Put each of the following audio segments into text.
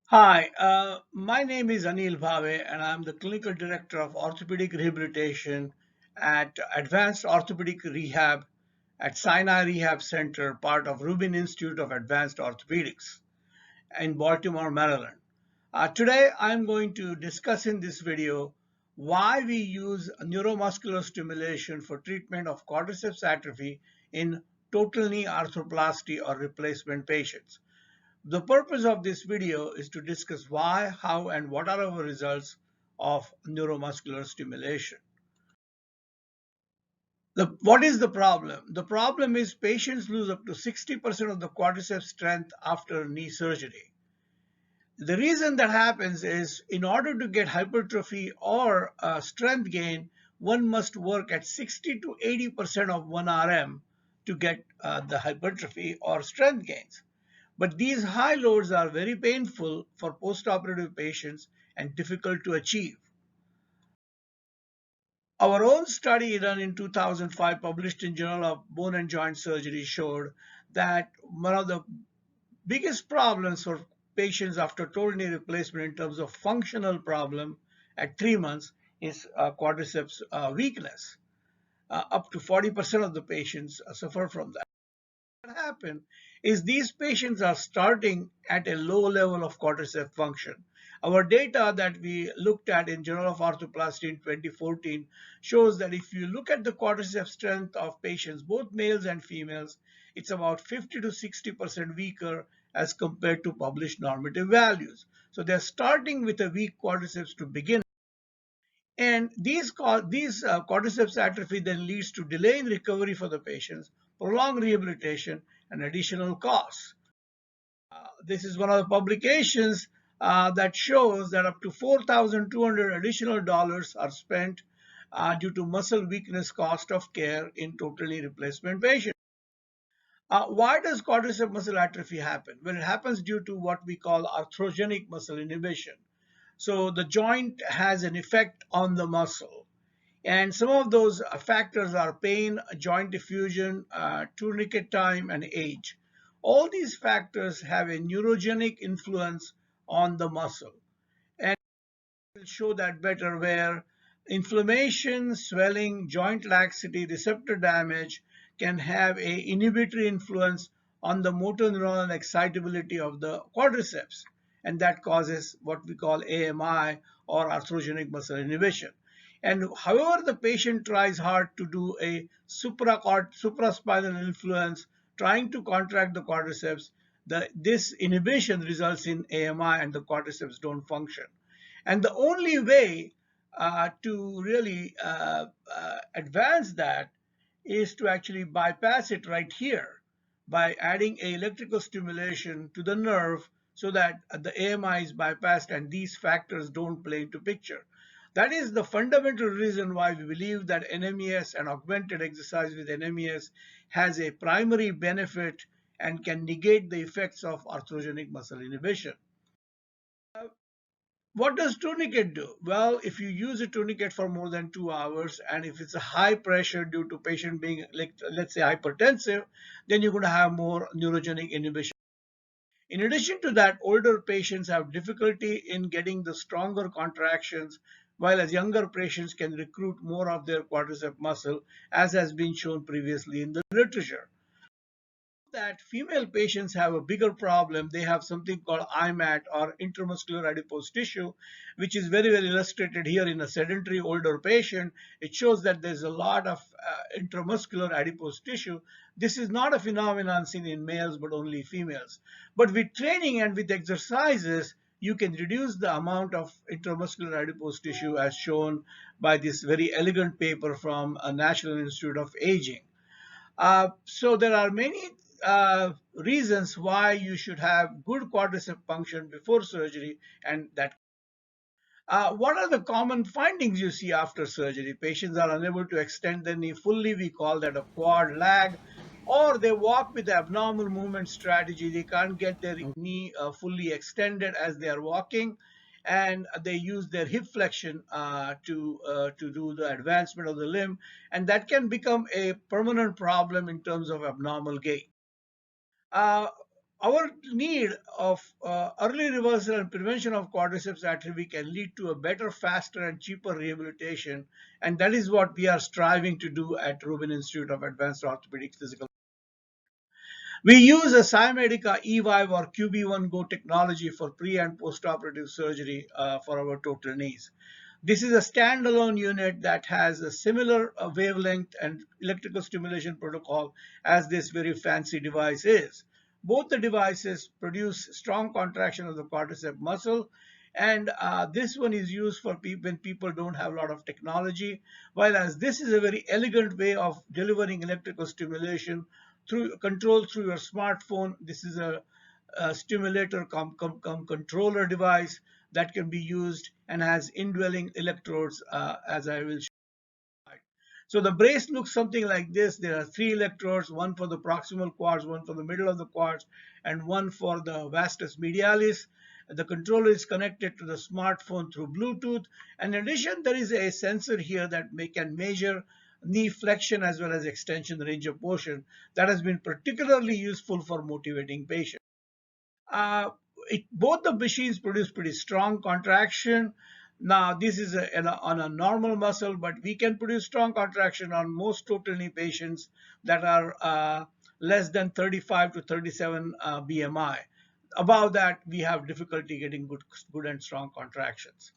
Hi, my name is Anil Bhave, and I'm the Clinical Director of Orthopedic Rehabilitation at Advanced Orthopedic Rehab at Sinai Rehab Center, part of Rubin Institute of Advanced Orthopedics in Baltimore, Maryland. Today, I'm going to discuss in this video why we use neuromuscular stimulation for treatment of quadriceps atrophy in total knee arthroplasty or replacement patients. The purpose of this video is to discuss why, how, and what are our results of neuromuscular stimulation. What is the problem? The problem is patients lose up to 60% of the quadriceps strength after knee surgery. The reason that happens is in order to get hypertrophy or strength gain, one must work at 60 to 80% of 1 RM to get the hypertrophy or strength gains. But these high loads are very painful for postoperative patients and difficult to achieve. Our own study done in 2005, published in Journal of Bone and Joint Surgery, showed that one of the biggest problems for patients after total knee replacement in terms of functional problem at 3 months is quadriceps weakness. Up to 40% of the patients suffer from that. What happens is these patients are starting at a low level of quadriceps function. Our data that we looked at in Journal of Arthroplasty in 2014 shows that if you look at the quadriceps strength of patients, both males and females, it's about 50 to 60% weaker as compared to published normative values. So they're starting with a weak quadriceps to begin. And these quadriceps atrophy then leads to delay in recovery for the patients, prolonged rehabilitation, and additional costs. This is one of the publications that shows that up to 4,200 additional dollars are spent due to muscle weakness cost of care in total knee replacement patients. Why does quadriceps muscle atrophy happen? Well, it happens due to what we call arthrogenic muscle inhibition. So the joint has an effect on the muscle. And some of those factors are pain, joint diffusion, tourniquet time, and age. All these factors have a neurogenic influence on the muscle. And we'll show that better where inflammation, swelling, joint laxity, receptor damage can have a inhibitory influence on the motor neuron excitability of the quadriceps. And that causes what we call AMI or arthrogenic muscle inhibition. And however the patient tries hard to do a supraspinal influence, trying to contract the quadriceps, this inhibition results in AMI and the quadriceps don't function. And the only way to really advance that is to actually bypass it right here by adding a electrical stimulation to the nerve so that the AMI is bypassed and these factors don't play into picture. That is the fundamental reason why we believe that NMES and augmented exercise with NMES has a primary benefit and can negate the effects of arthrogenic muscle inhibition. What does tourniquet do? Well, if you use a tourniquet for more than 2 hours and if it's a high pressure due to patient being, like, let's say, hypertensive, then you're going to have more neurogenic inhibition. In addition to that, older patients have difficulty in getting the stronger contractions, while as younger patients can recruit more of their quadricep muscle, as has been shown previously in the literature. That female patients have a bigger problem. They have something called IMAT or intramuscular adipose tissue, which is very well illustrated here in a sedentary older patient. It shows that there's a lot of intramuscular adipose tissue. This is not a phenomenon seen in males, but only females. But with training and with exercises, you can reduce the amount of intramuscular adipose tissue as shown by this very elegant paper from a National Institute of Aging. So there are many reasons why you should have good quadricep function before surgery, and that. What are the common findings you see after surgery? Patients are unable to extend the knee fully. We call that a quad lag. Or they walk with abnormal movement strategy. They can't get their knee fully extended as they are walking, and they use their hip flexion to do the advancement of the limb, and that can become a permanent problem in terms of abnormal gait. Uh, our need of early reversal and prevention of quadriceps atrophy can lead to a better, faster, and cheaper rehabilitation. And that is what we are striving to do at Rubin Institute of Advanced Orthopedic Physical. We use a Cyamedica E5 or QB1 Go technology for pre and post-operative surgery for our total knees. This is a standalone unit that has a similar wavelength and electrical stimulation protocol as this very fancy device is. Both the devices produce strong contraction of the quadricep muscle, and this one is used for people when people don't have a lot of technology, while as this is a very elegant way of delivering electrical stimulation through control through your smartphone. This is a stimulator controller device that can be used and has indwelling electrodes, as I will show. So the brace looks something like this. There are three electrodes, one for the proximal quads, one for the middle of the quads, and one for the vastus medialis. The controller is connected to the smartphone through Bluetooth. And in addition, there is a sensor here that can measure knee flexion as well as extension range of motion that has been particularly useful for motivating patients. Uh, Both the machines produce pretty strong contraction. Now, this is on a normal muscle, but we can produce strong contraction on most total knee patients that are less than 35 to 37 BMI. Above that, we have difficulty getting good and strong contractions.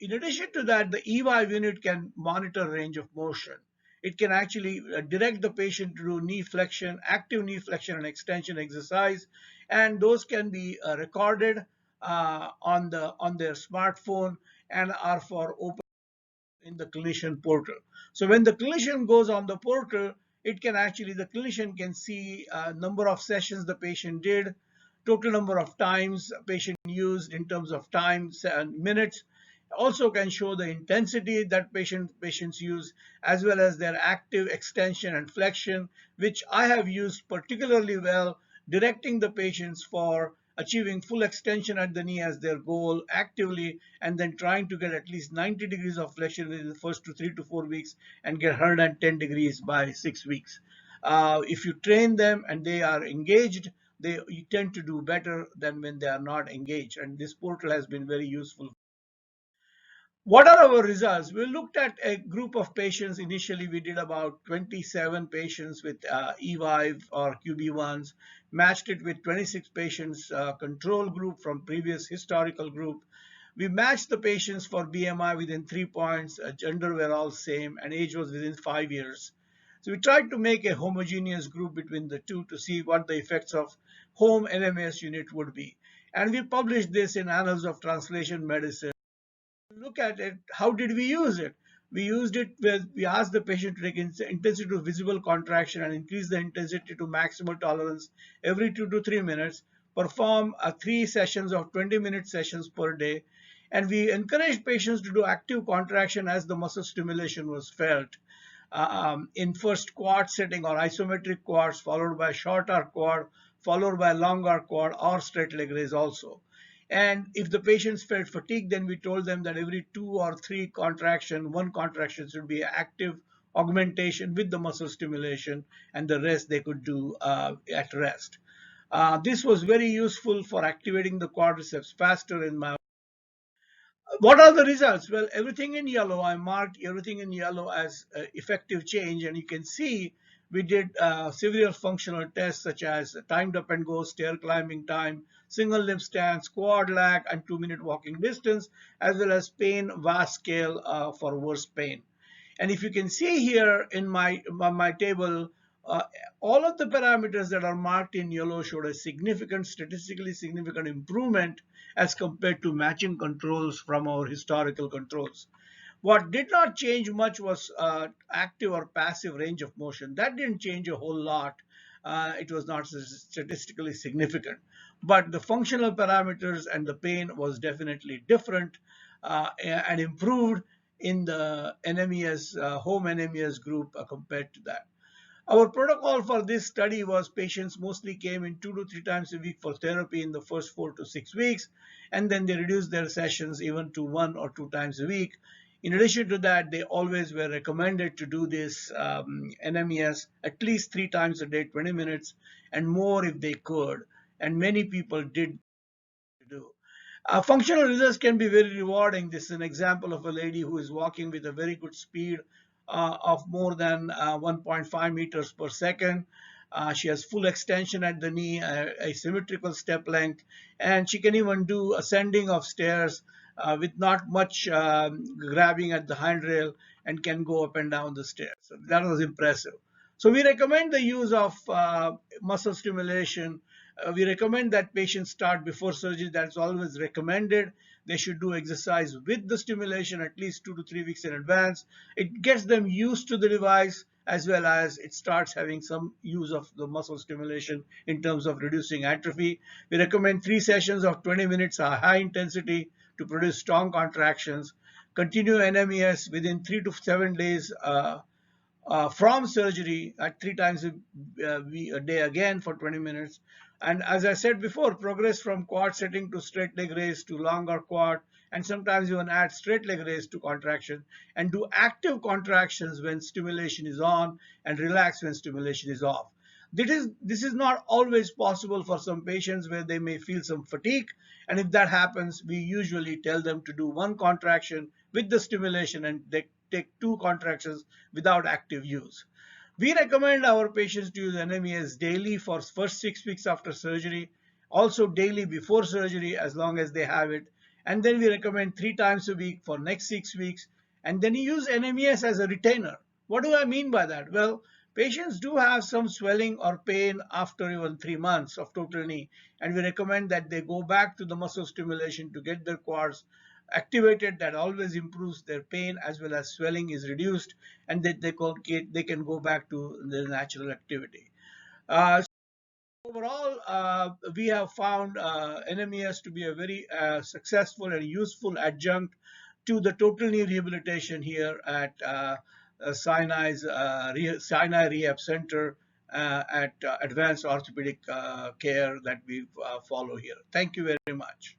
In addition to that, the EY unit can monitor range of motion. It can actually direct the patient to do knee flexion, active knee flexion and extension exercise, and those can be recorded on their smartphone and are for open in the clinician portal. So when the clinician goes on the portal, the clinician can see number of sessions the patient did, total number of times patient used in terms of times and minutes. Also can show the intensity that patients use, as well as their active extension and flexion, which I have used particularly well, directing the patients for achieving full extension at the knee as their goal actively, and then trying to get at least 90 degrees of flexion in the first 3 to 4 weeks and get 110 degrees by 6 weeks. If you train them and they are engaged, you tend to do better than when they are not engaged. And this portal has been very useful. What are our results? We looked at a group of patients. Initially, we did about 27 patients with EVIVE or QB1s, matched it with 26 patients control group from previous historical group. We matched the patients for BMI within 3 points, gender were all same, and age was within 5 years. So we tried to make a homogeneous group between the two to see what the effects of home NMES unit would be. And we published this in Annals of Translation Medicine. Look at it, how did we use it? We used it with, we asked the patient to take intensity to visible contraction and increase the intensity to maximal tolerance every 2 to 3 minutes, perform 3 sessions of 20-minute sessions per day, and we encouraged patients to do active contraction as the muscle stimulation was felt. In first quad setting or isometric quads, followed by short arc quad, followed by long arc quad or straight leg raise also. And if the patients felt fatigue, then we told them that every 2 or 3 contraction, one contraction should be active augmentation with the muscle stimulation, and the rest they could do at rest. This was very useful for activating the quadriceps faster in my. What are the results? Well, everything in yellow, I marked everything in yellow as effective change, and you can see we did several functional tests such as timed up and go, stair climbing time, single limb stance, quad lag, and 2-minute walking distance, as well as pain VAS scale for worst pain. And if you can see here in my table, uh, all of the parameters that are marked in yellow showed a significant, statistically significant improvement as compared to matching controls from our historical controls. What did not change much was active or passive range of motion. That didn't change a whole lot. It was not statistically significant. But the functional parameters and the pain was definitely different and improved in the NMES, home NMES group compared to that. Our protocol for this study was patients mostly came in 2 to 3 times a week for therapy in the first 4 to 6 weeks, and then they reduced their sessions even to 1 or 2 times a week. In addition to that, they always were recommended to do this NMES at least 3 times a day, 20 minutes, and more if they could. And many people did do. Functional results can be very rewarding. This is an example of a lady who is walking with a very good speed of more than 1.5 meters per second. She has full extension at the knee, a symmetrical step length, and she can even do ascending of stairs with not much grabbing at the handrail, and can go up and down the stairs. So that was impressive. So we recommend the use of muscle stimulation. We recommend that patients start before surgery. That's always recommended. They should do exercise with the stimulation at least 2 to 3 weeks in advance. It gets them used to the device, as well as it starts having some use of the muscle stimulation in terms of reducing atrophy. We recommend 3 sessions of 20 minutes are high intensity to produce strong contractions. Continue NMES within 3 to 7 days from surgery at 3 times a day again for 20 minutes. And as I said before, progress from quad setting to straight leg raise to longer quad, and sometimes even add straight leg raise to contraction, and do active contractions when stimulation is on and relax when stimulation is off. This is not always possible for some patients where they may feel some fatigue. And if that happens, we usually tell them to do one contraction with the stimulation and they take 2 contractions without active use. We recommend our patients to use NMES daily for first 6 weeks after surgery, also daily before surgery as long as they have it. And then we recommend 3 times a week for next 6 weeks. And then you use NMES as a retainer. What do I mean by that? Well, patients do have some swelling or pain after even 3 months of total knee. And we recommend that they go back to the muscle stimulation to get their quads activated. That always improves their pain, as well as swelling is reduced, and that they can go back to their natural activity. Overall, we have found NMES to be a very successful and useful adjunct to the total knee rehabilitation here at Sinai Rehab Center at Advanced Orthopedic Care that we follow here. Thank you very much.